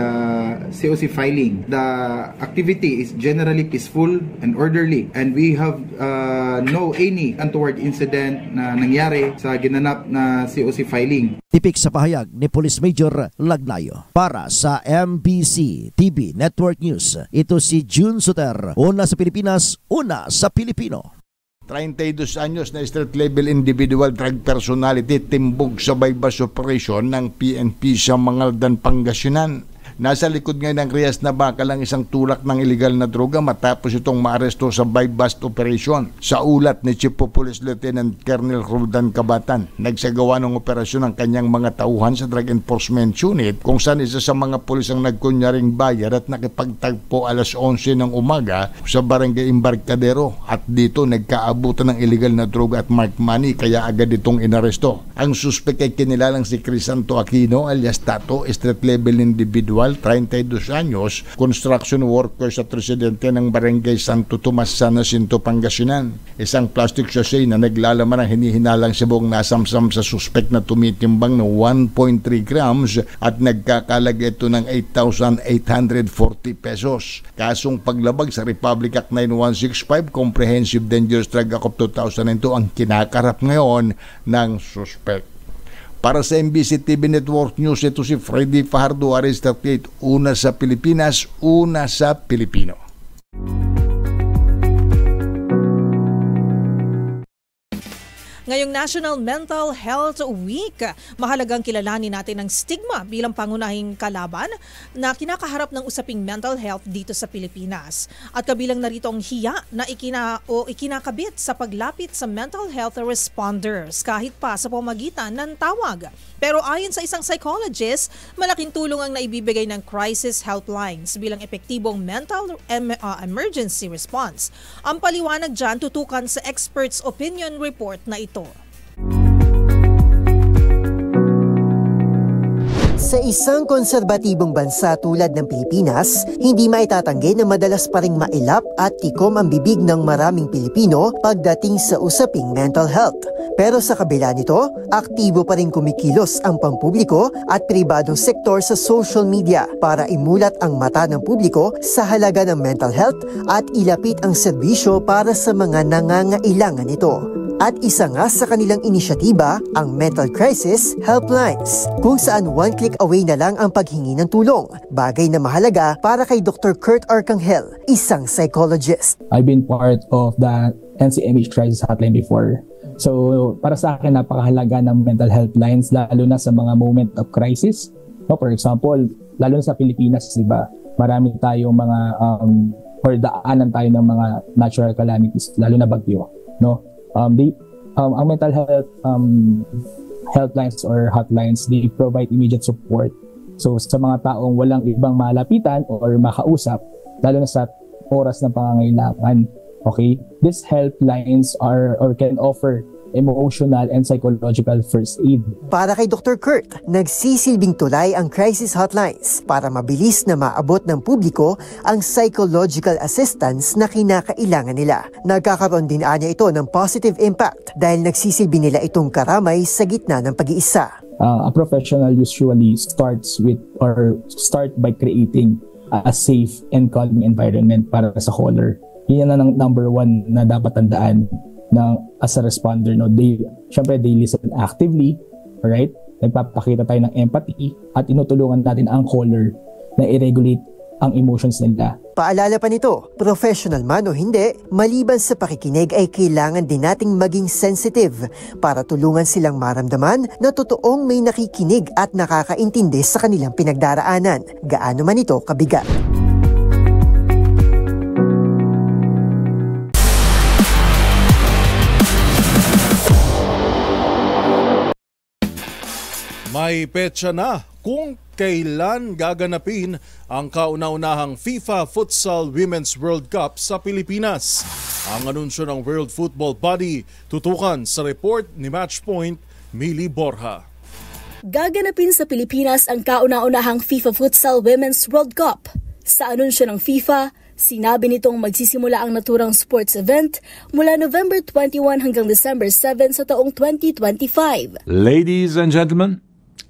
COC filing, the activity is generally peaceful and orderly, and we have no any untoward incident na nangyari sa ginanap na COC filing. Tipik sa pahayag ni Police Major Lagnayo. Para sa MBC TV Network News, ito si June Suter, una sa Pilipinas, una sa Pilipino. 32 anyos na street level individual drug personality timbog sa bypass operation ng PNP sa Mangaldan, Pangasinan. Nasa likod ngayon ng Riyas na bakal ang isang tulak ng illegal na droga matapos itong maaresto sa bypass operation. Sa ulat ni Chief of Police Lieutenant Colonel Roldan Cabatan, nagsagawa ng operasyon ng kanyang mga tauhan sa Drug Enforcement Unit kung saan isa sa mga pulis ang nagkunyaring bayar at nakipagtagpo alas 11 ng umaga sa Barangay Embarcadero, at dito nagkaabutan ng illegal na droga at marked money kaya agad itong inaresto. Ang suspek ay kinilalang si Crisanto Aquino alias Tato, street level individual Rizal, 32 anyos, construction worker sa residente ng Barangay Santo Tomas, San Jacinto, Pangasinan. Isang plastic sachet na naglalaman ng hinihinalang sibong nasamsam sa suspect na tumitimbang ng 1.3 grams at nagkakalaga ito ng 8,840 pesos. Kasong paglabag sa Republic Act 9165, Comprehensive Dangerous Drug Act of 2002 ang kinakarap ngayon ng suspect. Para sa MBC TV Network News, ito si Freddy Fajardo, Aris 38, una sa Pilipinas, una sa Pilipino. Ngayong National Mental Health Week, mahalagang kilalanin natin ang stigma bilang pangunahing kalaban na kinakaharap ng usaping mental health dito sa Pilipinas. At kabilang narito ang hiya na ikinakabit sa paglapit sa mental health responders kahit pa sa pamagitan ng tawag. Pero ayon sa isang psychologist, malaking tulong ang naibibigay ng crisis helplines bilang epektibong mental emergency response. Ang paliwanag dyan tutukan sa experts' opinion report na ito. Sa isang konserbatibong bansa tulad ng Pilipinas, hindi maitatanggi na madalas pa ring mailap at tikom ang bibig ng maraming Pilipino pagdating sa usaping mental health. Pero sa kabila nito, aktibo pa rin kumikilos ang pampubliko at pribadong sektor sa social media para imulat ang mata ng publiko sa halaga ng mental health at ilapit ang serbisyo para sa mga nangangailangan nito. At isa nga sa kanilang inisyatiba ang Mental Crisis Helplines, kung saan one click away na lang ang paghingi ng tulong. Bagay na mahalaga para kay Dr. Kurt Arcangel, isang psychologist. I've been part of the NCMH Crisis Hotline before. So para sa akin, napakahalaga ng mental health lines lalo na sa mga moment of crisis. No, for example, lalo na sa Pilipinas, diba? Marami tayong mga or daanan tayo ng mga natural calamities, lalo na bagyo, no? Ang mental health helplines or hotlines, they provide immediate support. So sa mga taong walang ibang malapitan or makausap, lalo na sa oras ng pangangailangan, okay? These helplines are or can offer emotional and psychological first aid. Para kay Dr. Kurt, nagsisilbing tulay ang crisis hotlines para mabilis na maabot ng publiko ang psychological assistance na kinakailangan nila. Nagkakaroon din anya ito ng positive impact dahil nagsisilbi nila itong karamay sa gitna ng pag-iisa. A professional usually start by creating a safe and calming environment para sa caller. Yan ang number one na dapat tandaan na as a responder, no, syempre they listen actively, right? Nagpapakita tayo ng empathy at inutulungan natin ang caller na i-regulate ang emotions nila. Paalala pa nito, professional man o hindi, maliban sa pakikinig ay kailangan din nating maging sensitive para tulungan silang maramdaman na totoong may nakikinig at nakakaintindi sa kanilang pinagdaraanan, gaano man ito kabigat. May petsa na kung kailan gaganapin ang kauna-unahang FIFA Futsal Women's World Cup sa Pilipinas. Ang anunsyo ng World Football Body tutukan sa report ni Matchpoint, Mili Borja. Gaganapin sa Pilipinas ang kauna-unahang FIFA Futsal Women's World Cup. Sa anunsyo ng FIFA, sinabi nitong magsisimula ang naturang sports event mula November 21 hanggang December 7 sa taong 2025. Ladies and gentlemen,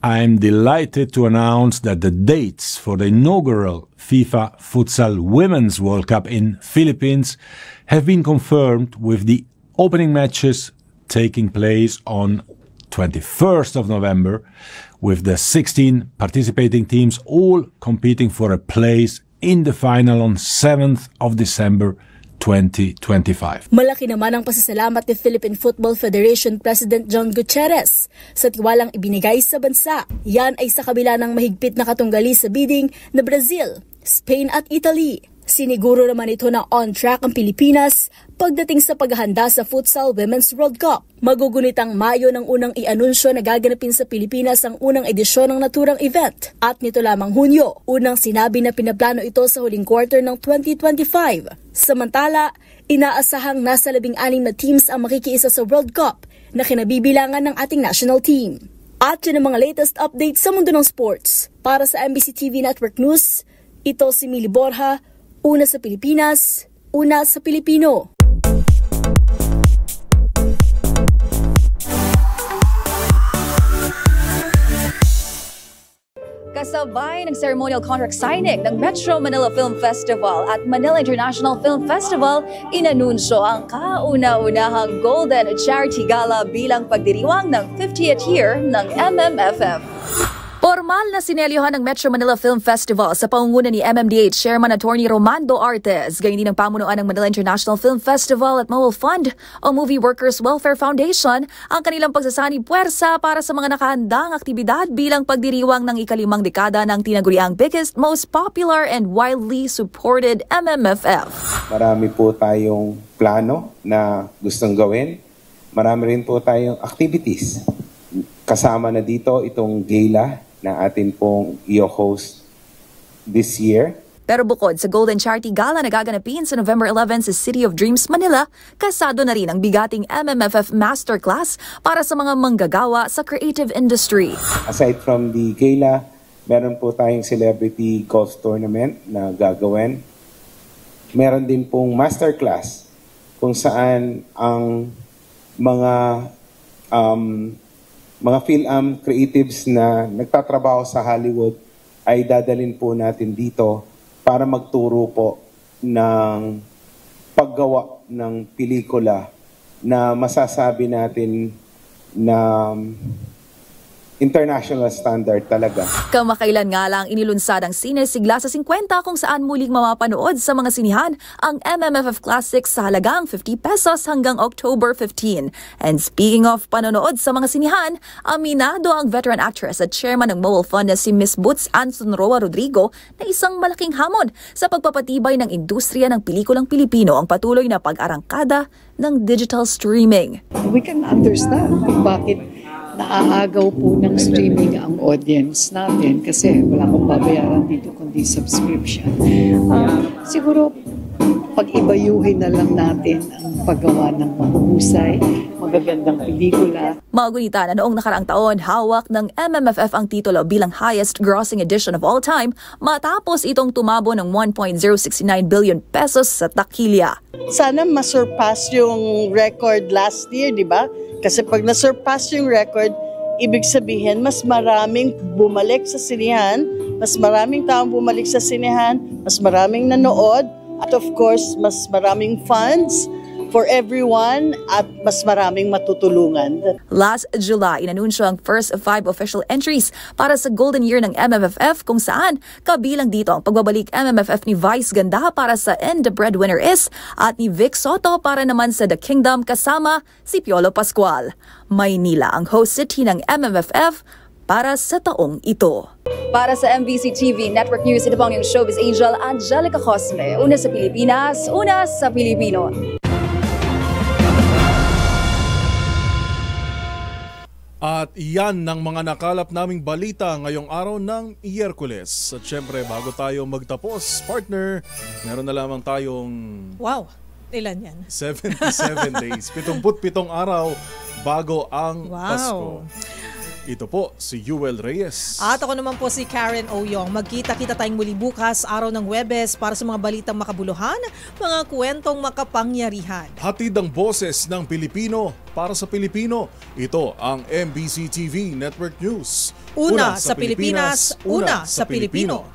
I'm delighted to announce that the dates for the inaugural FIFA Futsal Women's World Cup in Philippines have been confirmed, with the opening matches taking place on 21st of November, with the 16 participating teams all competing for a place in the final on 7th of December 2025. Malaki naman ang pasasalamat ni Philippine Football Federation President John Gutierrez sa tiwalang ibinigay sa bansa. Yan ay sa kabila ng mahigpit na katunggali sa bidding na Brazil, Spain at Italy. Siniguro naman ito na on track ang Pilipinas pagdating sa paghahanda sa Futsal Women's World Cup. Magugunitang Mayo ng unang i-anunsyo na gaganapin sa Pilipinas ang unang edisyon ng naturang event. At nito lamang Hunyo, unang sinabi na pinaplano ito sa huling quarter ng 2025. Samantala, inaasahang nasa 16 na teams ang makikiisa sa World Cup na kinabibilangan ng ating national team. At yun ang mga latest updates sa mundo ng sports. Para sa MBC TV Network News, ito si Mili Borja, una sa Pilipinas, una sa Pilipino. Kasabay ng ceremonial contract signing ng Metro Manila Film Festival at Manila International Film Festival, inanunsyo ang kauna-unahang Golden Charity Gala bilang pagdiriwang ng 50th year ng MMFF. Formal na sinelyohan ng Metro Manila Film Festival sa pangunguna ni MMDH Chairman Attorney Romando Artes, gayon din ang pamunuan ng Manila International Film Festival at Mobile Fund o Movie Workers Welfare Foundation ang kanilang pagsasani puwersa para sa mga nakahandang aktibidad bilang pagdiriwang ng ika-5 dekada ng tinaguriang biggest, most popular and widely supported MMFF. Marami po tayong plano na gustong gawin. Marami rin po tayong activities. Kasama na dito itong gala na atin pong i-host this year. Pero bukod sa Golden Charity Gala na gaganapin sa November 11 sa City of Dreams, Manila, kasado na rin ang bigating MMFF Masterclass para sa mga manggagawa sa creative industry. Aside from the gala, meron po tayong celebrity golf tournament na gagawin. Meron din pong masterclass kung saan ang mga film creatives na nagtatrabaho sa Hollywood ay dadalhin po natin dito para magturo po ng paggawa ng pelikula na masasabi natin na international standard talaga. Kamakailan nga lang inilunsad ang Sine Sigla sa 50 kung saan muling mapapanood sa mga sinihan ang MMFF Classics sa halagang 50 pesos hanggang October 15. And speaking of panonood sa mga sinihan, aminado ang veteran actress at chairman ng Mobile Fund na si Miss Boots Anson Roa Rodrigo na isang malaking hamon sa pagpapatibay ng industriya ng pelikulang Pilipino ang patuloy na pag-arangkada ng digital streaming. We can understand kung bakit naaagaw po ng streaming ang audience natin kasi wala akong babayaran dito kundi subscription. Siguro pag-ibayuhin na lang natin ang paggawa ng mahusay, magagandang pelikula. Magunita na noong nakaraang taon, hawak ng MMFF ang titulo bilang highest grossing edition of all time matapos itong tumabo ng 1.069 billion pesos sa takilya. Sana masurpass yung record last year, di ba? Kasi pag nasurpass yung record, ibig sabihin mas maraming bumalik sa sinihan, mas maraming taong bumalik sa sinihan, mas maraming nanood, at of course, mas maraming funds for everyone at mas maraming matutulungan. Last July, inanunsyo ang first of 5 official entries para sa Golden Year ng MMFF kung saan kabilang dito ang pagbabalik MMFF ni Vice Ganda para sa And the Breadwinner Is at ni Vic Soto para naman sa The Kingdom kasama si Piolo Pascual. Maynila ang host city ng MMFF para sa taong ito. Para sa MBC TV Network News, ito pang yung showbiz angel Angelica Cosme. Una sa Pilipinas, una sa Pilipino. At iyan ng mga nakalap naming balita ngayong araw ng Miyerkules. At syempre, bago tayo magtapos, partner, meron na lamang tayong... Wow! Ilan yan? 77 days. 77 araw bago ang Pasko. Ito po si Yuel Reyes. At ako naman po si Karen Oyong. Magkita-kita tayong muli bukas, araw ng Huwebes, para sa mga balitang makabuluhan, mga kwentong makapangyarihan. Hatid ang boses ng Pilipino para sa Pilipino. Ito ang MBC TV Network News. Una sa Pilipinas, una sa Pilipino.